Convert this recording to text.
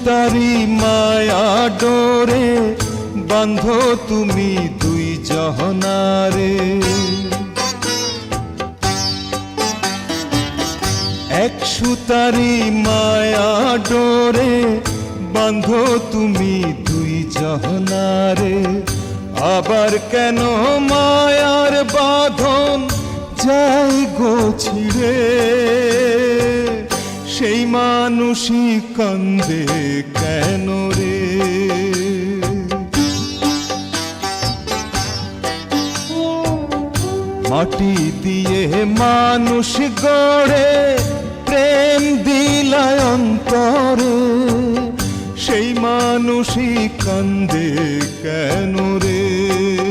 সুতারি মায়া ডোরে বাঁধো তুমি দুই জহনারে। এক সুতারি মায়া ডোরে বাঁধো তুমি দুই জহনারে। আবার কেন মায়ার বাঁধন যাই গো ছিঁড়ে, সেই মানুষই কান্দে কেন রে। মাটি দিয়ে মানুষ গড়ে প্রেম দিলায় অন্তরে, সেই মানুষই কান্দে কেন রে।